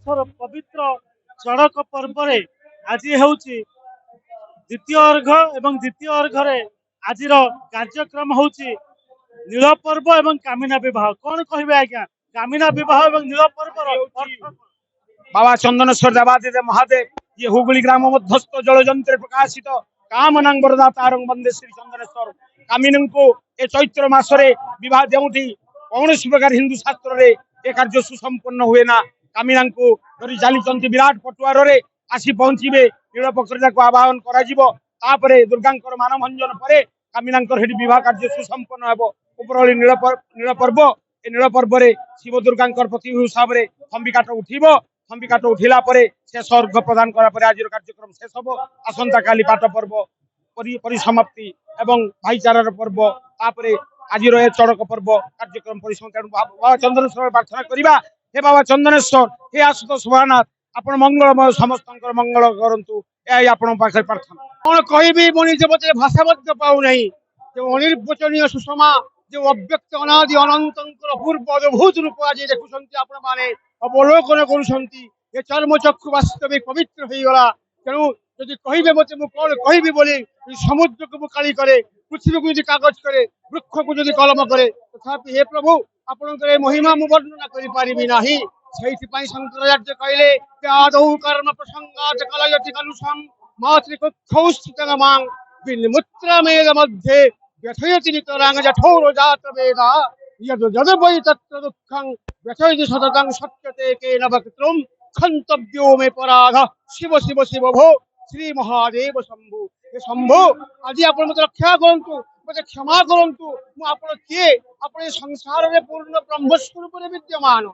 पवित्र चड़क पर्व आज हूँ द्वितीय अर्घ एवं द्वितीय अर्घरे आज कार्यक्रम हूँ नील पर्व एवं कामिना विवाह कौन कहे आज्ञा कामिना विवाह एवं नील पर्व बाबा चंदनेश्वर देवादिदेव महादेव ये हुगुली ग्राम मध्यस्थ जलजंत्र प्रकाशित कामनांग वरदातारं वंदे श्री चंदनेश्वर कामिनी को ए चैत्र मासरे विवाह जोठी कौन प्रकार हिंदू शास्त्र रे ए कार्य सुसंपन्न हुए ना कामिना को धरी चली विराट पटुआर रे आसी पहुंचे नील पक्रिया को आवाहन कर दुर्गांकर मानभंजन पर कामिना विवाह कार्य सुसंपन्न हेब उपरली नील पर्व ए नील पर्व शिव दुर्गांकर प्रति हिसाब से खंबिकाट उठिब खंबिकाट उठिला शेष अर्घ प्रदान करा आज कार्यक्रम शेष हम आसंता काली पाट पर्व परिसमाप्ति एवं भाईचारार पर्व तापर आज चड़क पर्व कार्यक्रम परिसमाप्ति बाबा चंदनेश्वर प्रार्थना करवा हे बाबा चंदनेश्वर हे आशुतोष महानाथ आपण मंगलमय समस्त मंगल करंतु यही आपण पाखे प्रार्थना कौन कहबी मणि जगत भाषा पाऊना जो अनिर्वचनीय सुषमा जो अव्यक्त अनादि अनंत पूर्व अद्भुत रूप आज देखुं आपण मैंने अवलोकन कर चर्म चक्षु वास्तविक पवित्र हो गला तेणु जदि कहे मत कौन कहबी बोली समुद्र को काली करे पृथ्वी को कागज करे वृक्ष को कलम करे तथापि हे प्रभु आपंकर महिमा मु वर्णना करें शंकराचार्य कहले आदौ कर्म प्रसंगात कलयति कलुषम मातृकक्षौ स्थितं मां विनिमुत्रमेद मध्ये व्यथयति नितरांग जठोर जात वेदा यद जद वै तत्र दुःखं व्यथयति सततं सत्यते केन वक्तुं क्षन्तव्यो मे पराध शिव शिव शिव भो श्री महादेव शंभु हे शंभु आज आप रक्षा करंतु मत क्षमा करंतु मु आपण किए आपण संसार रे पूर्ण ब्रह्म स्वरूप रे विद्यमान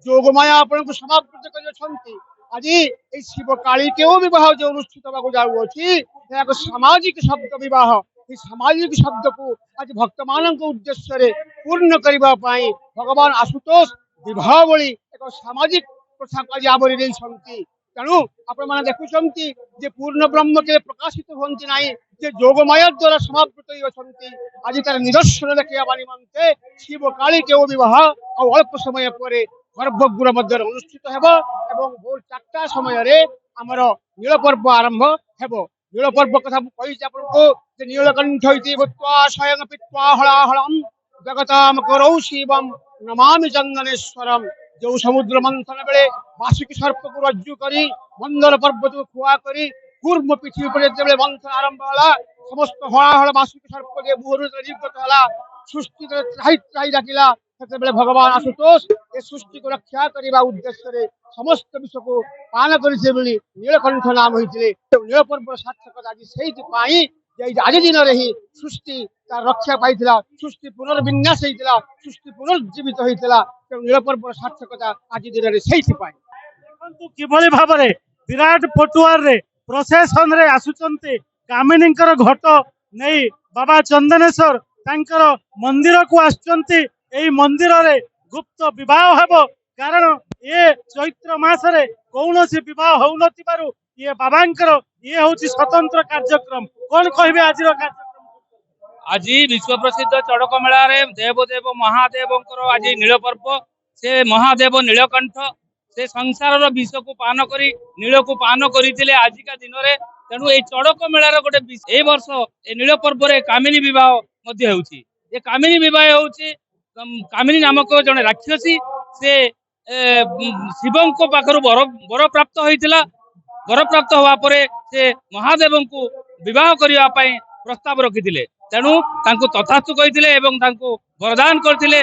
जोगमाया आपण को समाप्त कर आज ये शिव काली के विवाह जो अनुष्ठित होगा जाऊँगी एक सामाजिक शब्द विवाह ये सामाजिक शब्द को आज भक्त मान उद्देश्य पूर्ण करने भगवान आशुतोष दीपावली एक सामाजिक प्रथा को आज आवरी तेणु आपण देखुं पूर्ण ब्रह्म के प्रकाशित होती ना जोगमाया द्वारा समाप्त आज तार निदर्शन देखा निमंते शिव काली के विवाह अल्प समय पर गर्भगृह अनुष्ठित होब भोर 4टा समय आमर नील पर्व आरंभ हेब नील पर्व कथा कही नीलकंठ भूत्वा स्वयं पीत्वा हलाहलम जगताम करौ शिवम नमामि चंदनेश्वरम जो समुद्र मंथन बेले बासुकी सर्प को रज्जु करी मंदर पर्वत को खुआ करी कूर्म पृथ्वी पर जो मंथन आरंभ है समस्त हलाहल बासुकी सर्प के मुहर निर्गत है सृष्टि त्राही त्राही डाकिला भगवान आशुतोष ये सृष्टि को रक्षा करने उद्देश्य समस्त विश्व को पान कर नीलकंठ नाम होते नील पर्व सार्थक आज से आज दिन ही सृष्टि रक्षा पाई सृष्टि पुनर्विन्यास होता सृष्टि पुनर्जीवित होता नील पर्व सार्थकता आज दिन से किभली भाव विराट पटुआर रे प्रशासन रे आसुचंती कामिनी घट नहीं बाबा चंदनेश्वर तांकर मंदिर को आसुचंती एई मंदिर रे गुप्त विवाह हेब कारण ये चैत्र मासरे कौन सी विवाह हो नथिबारु ये बाबांकर ये होची स्वतंत्र कार्यक्रम कौन कहबे आज कार्यक्रम आज विश्व प्रसिद्ध चड़क मेला रे देवदेव महादेवंकर आज नील पर्व से महादेव नीलकंठ से संसार विष को पान करी नील को पान करते आजिका दिन में तेणु ये चड़क मेलार गोटे वर्ष ए नील पर्व कामिनी विवाह ये कामिनी विवाह होची कामिनी नामक जड़े राक्षसी से शिवं को पाखर वर प्राप्त होता वर प्राप्त हवा परे से महादेव को विवाह करने प्रस्ताव रखी तेणु तथास्तु कहते वरदान करते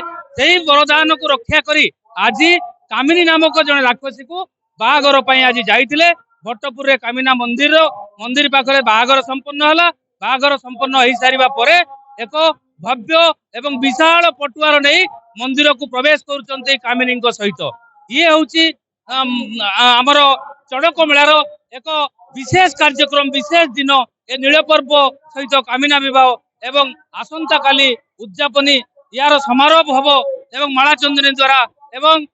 वरदान को रक्षा करी आज कामिनी नामक जड़े राक्षसी को बाहागर आज जाइए भट्टपुर कामिना मंदिर पाखरे बाहागर संपन्न है बाहागर संपन्न हो सारा पर एक भव्य एवं विशाल पटुआर नहीं मंदिर को प्रवेश कर कामिनी सहित ये हूँ आमर चड़क मेलार एक विशेष कार्यक्रम विशेष दिन ए नील पर्व सहित कामिना विवाह एवं आसंता काली उद्यापनी यार समारोह हम एवं माला चंदनी द्वारा एवं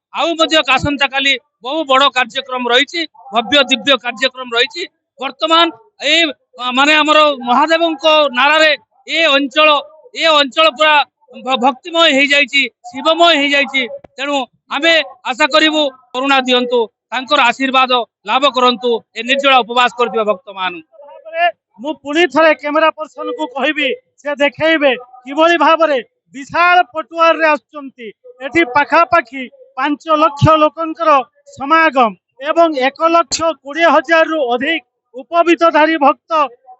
आसंता काली बहु बड़ कार्यक्रम रही भव्य दिव्य कार्यक्रम रही वर्तमान ये माने आमर महादेव नारे ये अंचल पूरा भक्तिमय हो जाइए शिवमय हो जाइए तेणु आमे आशा करूँ करुणा दिंतु ତାଙ୍କର ଆଶୀର୍ବାଦ ଲାଭ କରନ୍ତୁ ଏ ନିର୍ଜଳ ଉପବାସ କରୁଥିବା ଭକ୍ତ ମାନଙ୍କୁ। ଭାବରେ ମୁଁ ପୁଣି ଥରେ କ୍ୟାମେରା ପର୍ସନ କୁ କହିବି ସେ ଦେଖେଇବେ କିଭଳି ଭାବରେ ବିଶାଳ ପଟୁଆରରେ ଆସୁଛନ୍ତି। ଏଠି ପାଖାପାଖି 5 ଲକ୍ଷ ଲୋକଙ୍କର ସମାଗମ ଏବଂ 1,20,000 ରୁ ଅଧିକ ଉପବିତଧାରୀ ଭକ୍ତ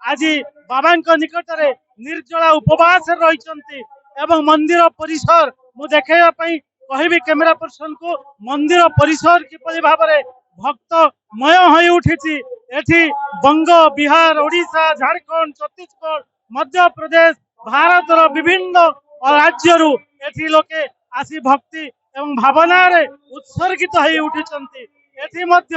ଆଜି ବାବାଙ୍କ ନିକଟରେ ନିର୍ଜଳା ଉପବାସରେ ରହିଛନ୍ତି ଏବଂ ମନ୍ଦିର ପରିସର ମୁଁ ଦେଖେଇବା ପାଇଁ କହିବି କ୍ୟାମେରା ପର୍ସନ କୁ ମନ୍ଦିର ପରିସର କିପରି ଭାବରେ ଭକ୍ତମୟ ହୋଇ ଉଠିଛି। ଏଠି ବଙ୍ଗ, ବିହାର, ଓଡିଶା, ଝାଡଖଣ୍ଡ, ଛତିଶଗଡ଼, ମଧ୍ୟପ୍ରଦେଶ, ଭାରତର ବିଭିନ୍ନ ରାଜ୍ୟରୁ ଏଠି ଲୋକେ ଆସି ଭକ୍ତି ଏବଂ ଭାବନାରେ ଉତ୍ସର୍ଗିତ ହେଇ ଉଠିଛନ୍ତି। ଏଠି ମଧ୍ୟ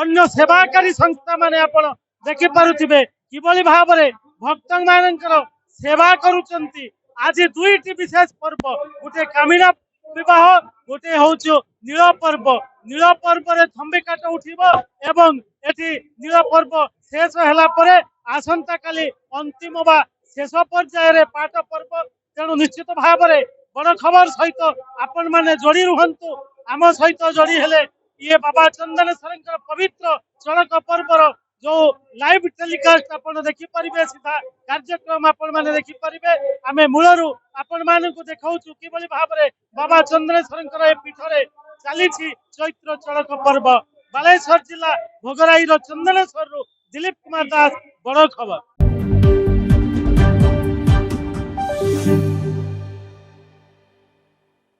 ଅନ୍ୟ ସେବାକାରୀ ସଂସ୍ଥା ମାନେ ଆପଣ ଦେଖିପାରୁଥିବେ କିଭଳି ଭାବରେ ଭକ୍ତ ମାନଙ୍କର ସେବା କରୁଛନ୍ତି। ଆଜି ଦୁଇଟି ବିଶେଷ ପର୍ବ, ଗୋଟେ କାମିନା ବିବାହ, ଗୋଟେ ହଉଛି ନୀଳ ପର୍ବ। ନୀଳ ପର୍ବରେ ଥମ୍ବି କାଟ ଉଠିବ ଏବଂ ଏଠି ନୀଳ ପର୍ବ ଶେଷ ହେଲା ପରେ ଆସନ୍ତା କାଲି ଅନ୍ତିମ ବା ଶେଷ ପର୍ଯ୍ୟାୟରେ ପାଟ ପର୍ବ। ତେଣୁ ନିଶ୍ଚିତ ଭାବରେ ବଡ ଖବର ସହିତ ଆପଣ ମାନେ ଯୋଡି ରୁହନ୍ତୁ। ଆମ ସହିତ ଯୋଡି ହେଲେ ଇଏ ବାବା ଚନ୍ଦନେଶ୍ୱରଙ୍କର ପବିତ୍ର ଚଳକ ପର୍ବର ଯୋଉ ଲାଇଭ ଟେଲିକାଷ୍ଟ ଆପଣ ଦେଖିପାରିବେ, ସିଧା କାର୍ଯ୍ୟକ୍ରମ ଆପଣ ମାନେ ଦେଖିପାରିବେ। ଆମେ ମୂଳରୁ ଆପଣ ମାନଙ୍କୁ ଦେଖାଉଛୁ କିଭଳି ଭାବରେ ବାବା ଚନ୍ଦନେଶ୍ୱରଙ୍କର ଏ ପୀଠରେ ଚାଲିଛି ଚୈତ୍ର ଚଳକ ପର୍ବ। ବାଲେଶ୍ୱର ଜିଲ୍ଲା ଭୋଗରାଇର ଚନ୍ଦନେଶ୍ୱରରୁ ଦିଲ୍ଲୀପ କୁମାର ଦାସ, ବଡ ଖବର।